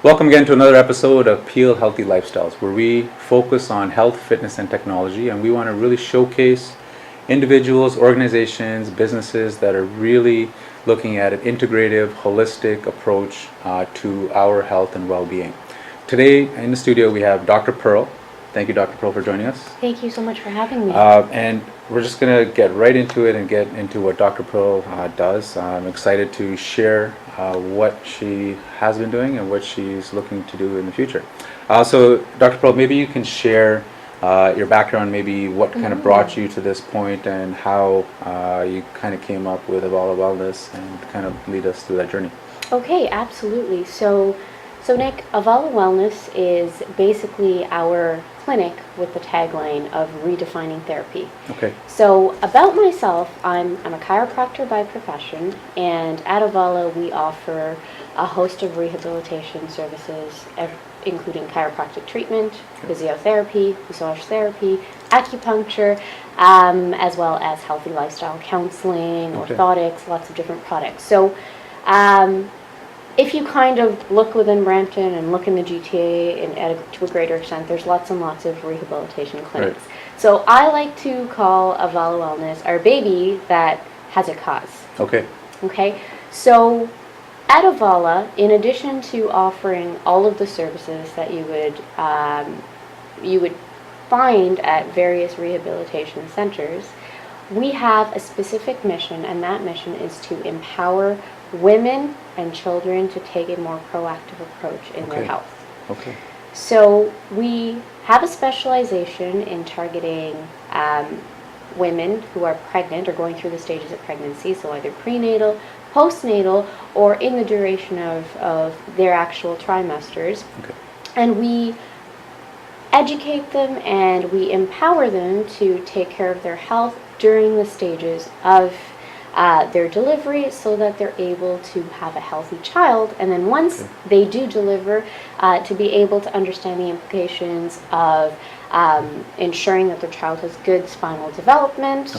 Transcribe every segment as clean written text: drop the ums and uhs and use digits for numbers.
Welcome again to another episode of Peel Healthy Lifestyles, where we focus on health, fitness, and technology, and we want to really showcase individuals, organizations, businesses that are really looking at an integrative, holistic approach to our health and well-being. Today in the studio we have Dr. Pearl. Thank you, Dr. Pearl, for joining us. Thank you so much for having me. And we're just going to get right into it and get into what Dr. Pearl does. I'm excited to share what she has been doing and what she's looking to do in the future. So, Dr. Pearl, maybe you can share your background, maybe what kind of brought you to this point and how you kind of came up with Avala Wellness, and kind of lead us through that journey. Okay, absolutely. So Nick, Avala Wellness is basically our clinic with the tagline of redefining therapy. Okay. So about myself, I'm a chiropractor by profession, and at Avala we offer a host of rehabilitation services, including chiropractic treatment, physiotherapy, massage therapy, acupuncture, as well as healthy lifestyle counseling, orthotics, lots of different products. So if you kind of look within Brampton and look in the GTA and to a greater extent, there's lots and lots of rehabilitation clinics. Right. So I like to call Avala Wellness our baby that has a cause. Okay. Okay. So at Avala, in addition to offering all of the services that you would find at various rehabilitation centers, we have a specific mission, and that mission is to empower women and children to take a more proactive approach in their health. Okay. So we have a specialization in targeting women who are pregnant or going through the stages of pregnancy, so either prenatal, postnatal, or in the duration of their actual trimesters. Okay. And we educate them and we empower them to take care of their health during the stages of their delivery, so that they're able to have a healthy child, and then once they do deliver, to be able to understand the implications of ensuring that their child has good spinal development,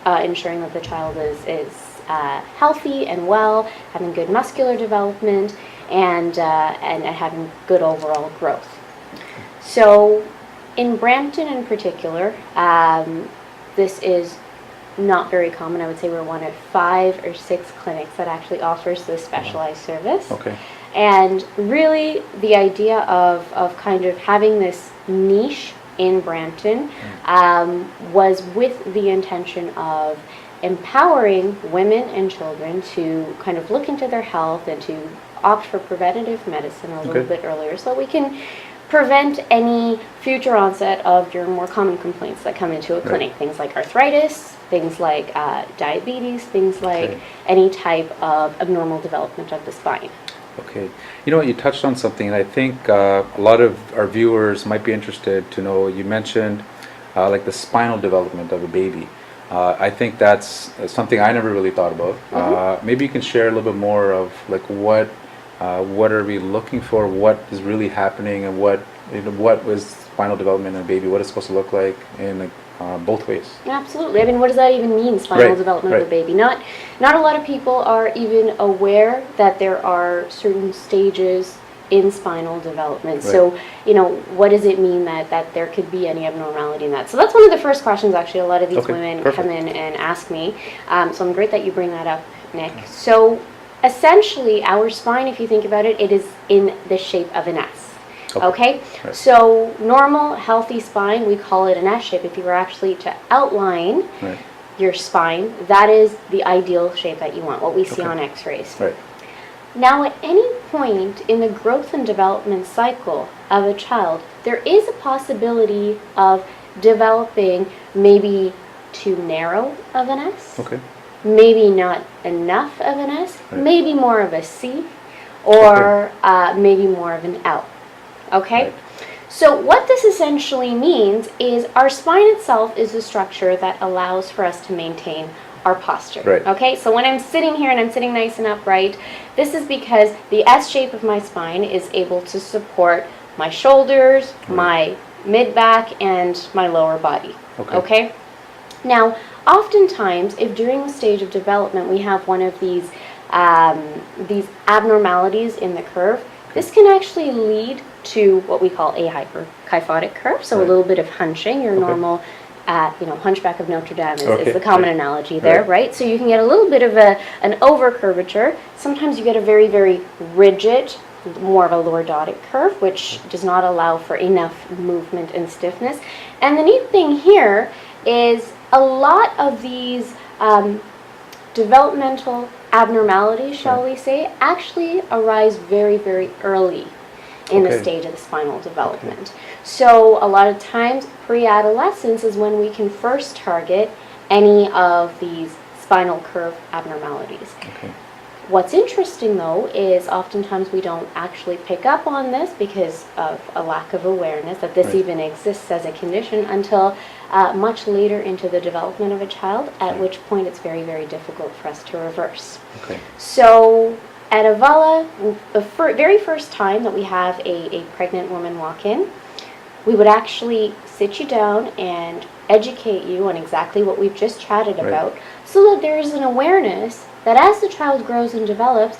ensuring that the child is healthy and well, having good muscular development, and having good overall growth. So in Brampton in particular, this is not very common. I would say we're one of 5 or 6 clinics that actually offers this specialized service. Okay. And really the idea of kind of having this niche in Brampton was with the intention of empowering women and children to kind of look into their health and to opt for preventative medicine a little bit earlier, so that we can prevent any future onset of your more common complaints that come into a clinic. Things like arthritis, things like diabetes, things like any type of abnormal development of the spine. Okay. You know what, you touched on something, and I think a lot of our viewers might be interested to know. You mentioned like the spinal development of a baby. I think that's something I never really thought about. Maybe you can share a little bit more of like what are we looking for, what is really happening, and what was spinal development in a baby, what it's supposed to look like in both ways. Absolutely. I mean, what does that even mean, spinal development of a baby? Not a lot of people are even aware that there are certain stages in spinal development. So, what does it mean that there could be any abnormality in that? So that's one of the first questions actually a lot of these women come in and ask me. So I'm great that you bring that up, Nick. So essentially, our spine, if you think about it, it is in the shape of an S. Okay? So normal, healthy spine, we call it an S shape. If you were actually to outline your spine, that is the ideal shape that you want, what we see on x-rays. Now, at any point in the growth and development cycle of a child, there is a possibility of developing maybe too narrow of an S, maybe not enough of an S, maybe more of a C, or maybe more of an L. Okay? So what this essentially means is our spine itself is the structure that allows for us to maintain our posture. Okay? So when I'm sitting here and I'm sitting nice and upright, this is because the S shape of my spine is able to support my shoulders, my mid-back, and my lower body. Okay? Now, oftentimes, if during the stage of development we have one of these abnormalities in the curve, This can actually lead to what we call a hyperkyphotic curve, so a little bit of hunching. Your normal, Hunchback of Notre Dame is the common analogy there, right? So you can get a little bit of an over curvature. Sometimes you get a very, very rigid, more of a lordotic curve, which does not allow for enough movement and stiffness. And the neat thing here is a lot of these developmental abnormalities, shall we say, actually arise very, very early in the stage of the spinal development. So a lot of times pre-adolescence is when we can first target any of these spinal curve abnormalities. What's interesting though is oftentimes we don't actually pick up on this because of a lack of awareness that this even exists as a condition until much later into the development of a child, at which point it's very, very difficult for us to reverse. So at Avala, the very first time that we have a pregnant woman walk in, we would actually sit you down and educate you on exactly what we've just chatted about, so that there is an awareness that as the child grows and develops,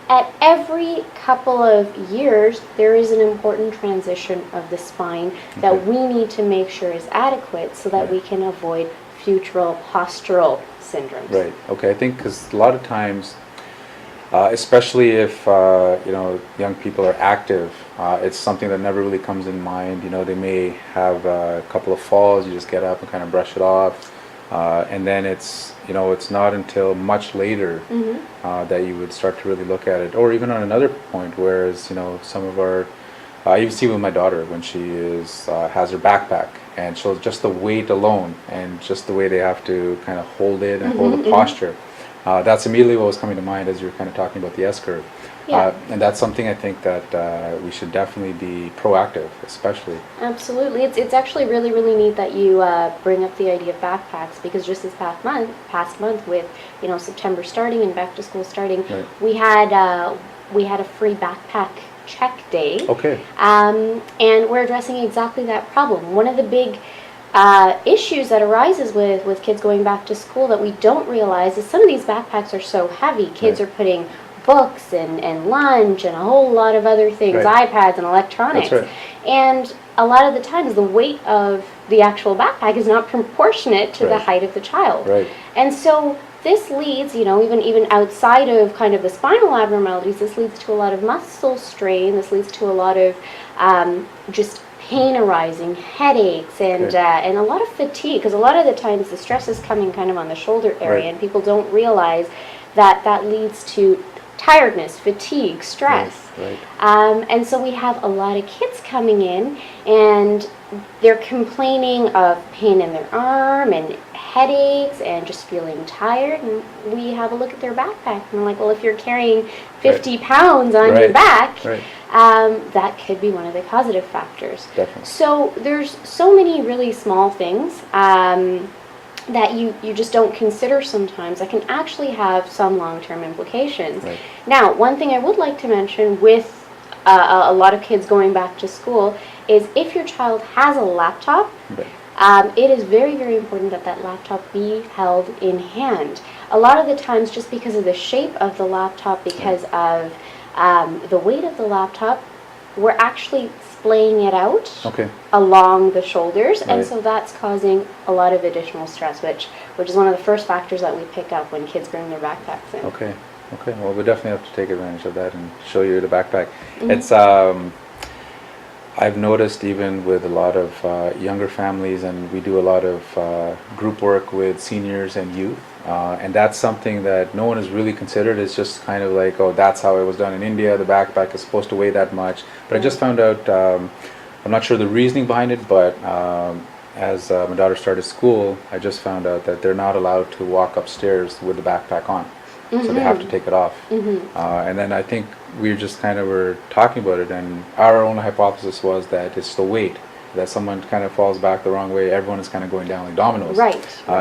at every couple of years, there is an important transition of the spine that we need to make sure is adequate so that we can avoid future postural syndromes. Right. Okay. I think because a lot of times, especially if young people are active, it's something that never really comes in mind. They may have a couple of falls. You just get up and kind of brush it off. And then it's not until much later that you would start to really look at it, or even on another point, whereas some of our, I even see with my daughter when she has her backpack, and so just the weight alone and just the way they have to kind of hold it and hold the posture, that's immediately what was coming to mind as you were kind of talking about the S-curve. And that's something I think that we should definitely be proactive, especially. Absolutely. It's actually really, really neat that you bring up the idea of backpacks, because just this past month with September starting and back to school starting, we had a free backpack check day. And we're addressing exactly that problem. One of the big issues that arises with kids going back to school that we don't realize is some of these backpacks are so heavy. Kids are putting books and lunch and a whole lot of other things, iPads and electronics. And a lot of the times the weight of the actual backpack is not proportionate to the height of the child. And so this leads, even outside of kind of the spinal abnormalities, this leads to a lot of muscle strain, this leads to a lot of just pain arising, headaches, and a lot of fatigue, because a lot of the times the stress is coming kind of on the shoulder area, and people don't realize that leads to tiredness, fatigue, stress. And so we have a lot of kids coming in and they're complaining of pain in their arm and headaches and just feeling tired, and we have a look at their backpack and we're like, well, if you're carrying 50 pounds on your back, that could be one of the causative factors. So there's so many really small things that you just don't consider sometimes that can actually have some long-term implications. Now, one thing I would like to mention with a lot of kids going back to school is if your child has a laptop, it is very, very important that that laptop be held in hand. A lot of the times, just because of the shape of the laptop, because of the weight of the laptop, we're actually splaying it out along the shoulders, and so that's causing a lot of additional stress, which is one of the first factors that we pick up when kids bring their backpacks in. Okay, well, we definitely have to take advantage of that and show you the backpack. It's I've noticed even with a lot of younger families, and we do a lot of group work with seniors and youth, and that's something that no one has really considered. It's just kind of like, oh, that's how it was done in India, the backpack is supposed to weigh that much. But I just found out, I'm not sure the reasoning behind it, but as my daughter started school, I just found out that they're not allowed to walk upstairs with the backpack on. So they have to take it off. And then I think we just kind of were talking about it, and our own hypothesis was that it's the weight, that someone kind of falls back the wrong way, everyone is kind of going down like dominoes.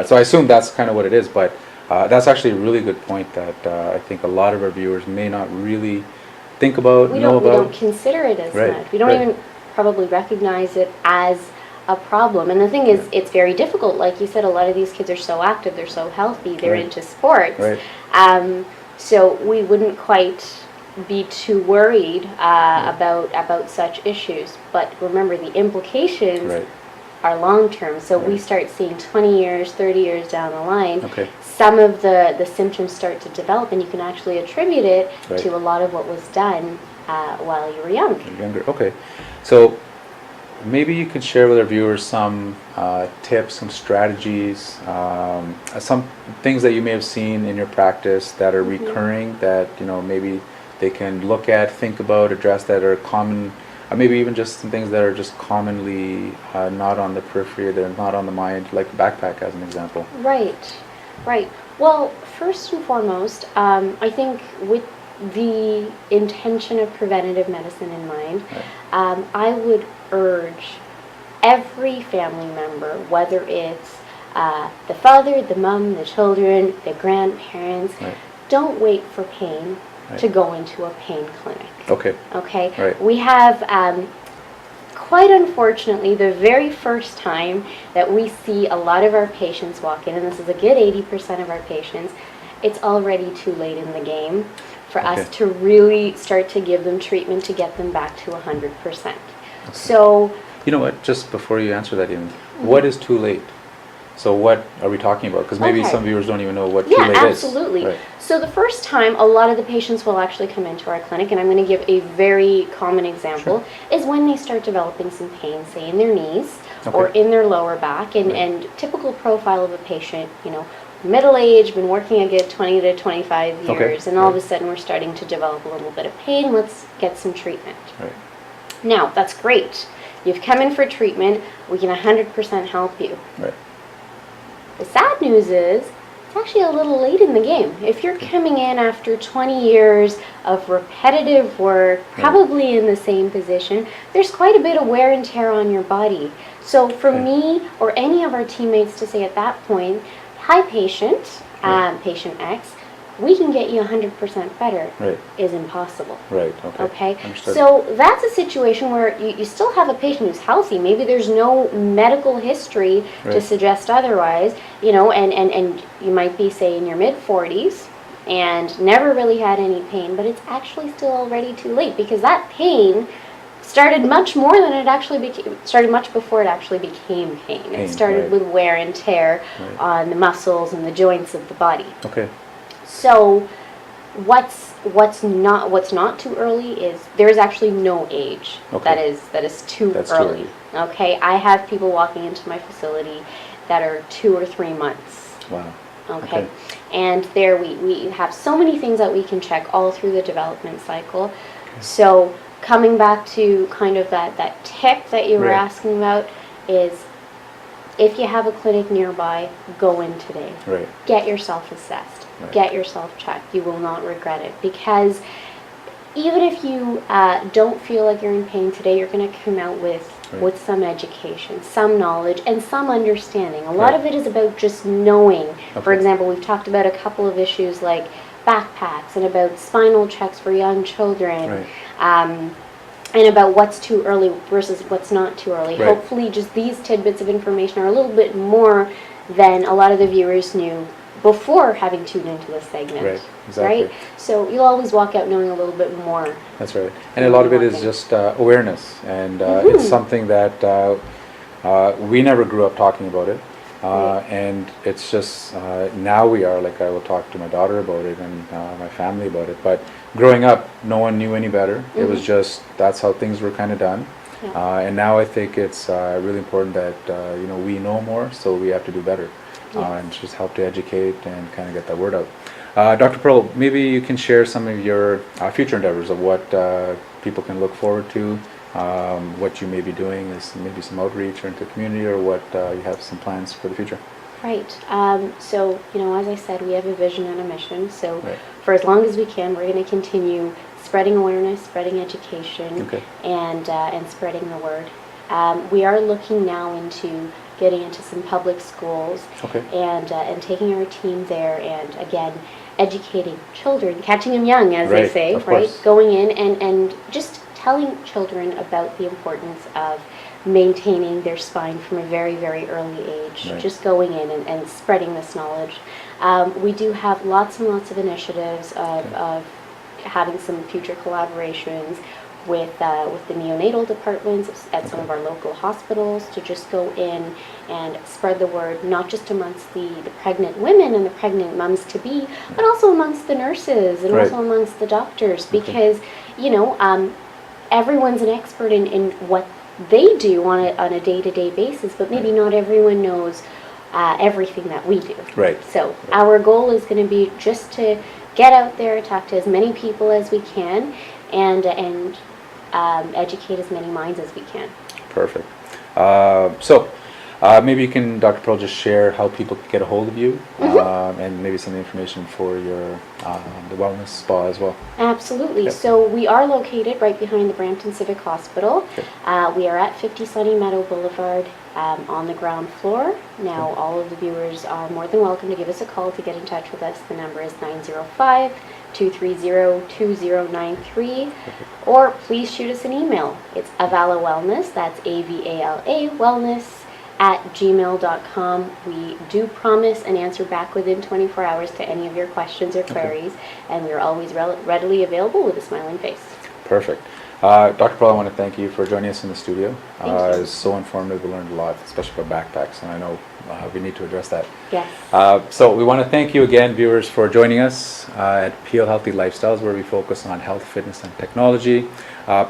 So I assume that's kind of what it is, but that's actually a really good point that I think a lot of our viewers may not really think about, know about. We don't consider it as much. We don't even probably recognize it as a problem. And the thing is, it's very difficult. Like you said, a lot of these kids are so active, they're so healthy, they're into sports. So we wouldn't quite be too worried about such issues. But remember, the implications Right. are long term. So we Right. start seeing 20 years, 30 years down the line, Okay. some of the symptoms start to develop, and you can actually attribute it Right. to a lot of what was done while you were young. Younger. Okay. So maybe you could share with our viewers some tips, some strategies, some things that you may have seen in your practice that are recurring that, maybe they can look at, think about, address, that are common, or maybe even just some things that are just commonly not on the periphery, they're not on the mind, like backpack as an example. Right, right. Well, first and foremost, I think with the intention of preventative medicine in mind, Right. I would urge every family member, whether it's the father, the mom, the children, the grandparents, Right. don't wait for pain Right. to go into a pain clinic. Okay. Okay? Right. We have, quite unfortunately, the very first time that we see a lot of our patients walk in, and this is a good 80% of our patients, it's already too late in the game for us Okay. to really start to give them treatment to get them back to 100%. So, You know what? Just before you answer that, even, what is too late? So what are we talking about? Because maybe Okay. some viewers don't even know what too yeah, late is. absolutely. Right. So the first time a lot of the patients will actually come into our clinic, and I'm going to give a very common example, is when they start developing some pain, say in their knees or Okay. in their lower back, and, Right. and typical profile of a patient, middle age, been working a good 20 to 25 years, Okay. and all of a Right. sudden we're starting to develop a little bit of pain, let's get some treatment. Right. Now, that's great. You've come in for treatment, we can 100% help you. Right. The sad news is, it's actually a little late in the game. If you're coming in after 20 years of repetitive work, probably in the same position, there's quite a bit of wear and tear on your body. So for Okay. me or any of our teammates to say at that point, hi patient, Right. patient X, we can get you 100% better, Right. is impossible. Right. Okay. Okay, Understood. so that's a situation where you still have a patient who's healthy. Maybe there's no medical history to Right. suggest otherwise, and you might be, say, in your mid-40s and never really had any pain, but it's actually still already too late because that pain started much more than it actually started much before it actually became pain. It started Right. with wear and tear Right. on the muscles and the joints of the body. Okay. So what's not too early is there is actually no age Okay. that is too That's too early. Okay, I have people walking into my facility that are 2 or 3 months. Wow. Okay, and there we have so many things that we can check all through the development cycle. So coming back to kind of that tip that you were Right. asking about is, if you have a clinic nearby, go in today. Right. Get yourself assessed. Right. Get yourself checked. You will not regret it, because even if you don't feel like you're in pain today, you're going to come out with some education, some knowledge, and some understanding. A lot Right. of it is about just knowing. For Okay. example, we've talked about a couple of issues like backpacks and about spinal checks for young children. Right. And about what's too early versus what's not too early. Right. Hopefully just these tidbits of information are a little bit more than a lot of the viewers knew before having tuned into this segment. Right, exactly. Right? So you'll always walk out knowing a little bit more. That's right. And a lot of it is just awareness, and it's something that we never grew up talking about it. And it's just now we are, like, I will talk to my daughter about it and my family about it. But growing up, no one knew any better. It was just, that's how things were kind of done. Yeah. And now I think it's really important that we know more, so we have to do better, and just help to educate and kind of get that word out. Dr. Pearl, maybe you can share some of your future endeavors of what people can look forward to. What you may be doing is maybe some outreach or into the community, or what you have some plans for the future. Right. So, as I said, we have a vision and a mission. So Right. for as long as we can, we're going to continue spreading awareness, spreading education, Okay. and spreading the word. We are looking now into getting into some public schools, Okay. and taking our team there, and again, educating children, catching them young, as they Right, say, of right? course. Going in and just telling children about the importance of maintaining their spine from a very, very early age. Right. Just going in and spreading this knowledge. We do have lots and lots of initiatives of having some future collaborations with the neonatal departments at some of our local hospitals to just go in and spread the word, not just amongst the pregnant women and the pregnant mums to be, but also amongst the nurses and Right. also amongst the doctors, because everyone's an expert in what they do on a day-to-day basis, but maybe not everyone knows everything that we do. Right. So our goal is going to be just to get out there, talk to as many people as we can, and educate as many minds as we can. Perfect. Maybe you can, Dr. Pearl, just share how people can get a hold of you, and maybe some information for your the wellness spa as well. Absolutely. Yep. So we are located right behind the Brampton Civic Hospital. Okay. We are at 50 Sunny Meadow Boulevard on the ground floor. Now, all of the viewers are more than welcome to give us a call to get in touch with us. The number is 905-230-2093, or please shoot us an email. It's Avala Wellness, that's AVALA Wellness, @gmail.com. We do promise an answer back within 24 hours to any of your questions or queries, and we're always readily available with a smiling face. Perfect. Dr. Pearl, I want to thank you for joining us in the studio. Thank you. It was so informative. We learned a lot, especially about backpacks, and I know we need to address that. Yes. So we want to thank you again, viewers, for joining us at Peel Healthy Lifestyles, where we focus on health, fitness, and technology.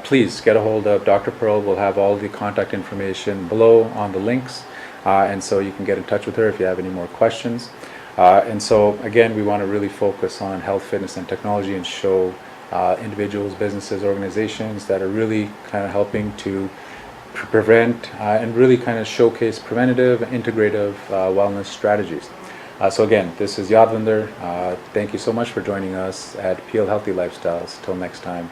Please get a hold of Dr. Pearl. We'll have all the contact information below on the links, and so you can get in touch with her if you have any more questions. And so again, we want to really focus on health, fitness, and technology, and show individuals, businesses, organizations that are really kind of helping to prevent and really kind of showcase preventative, integrative wellness strategies. So again, this is Yadvinder. Thank you so much for joining us at Peel Healthy Lifestyles. Till next time.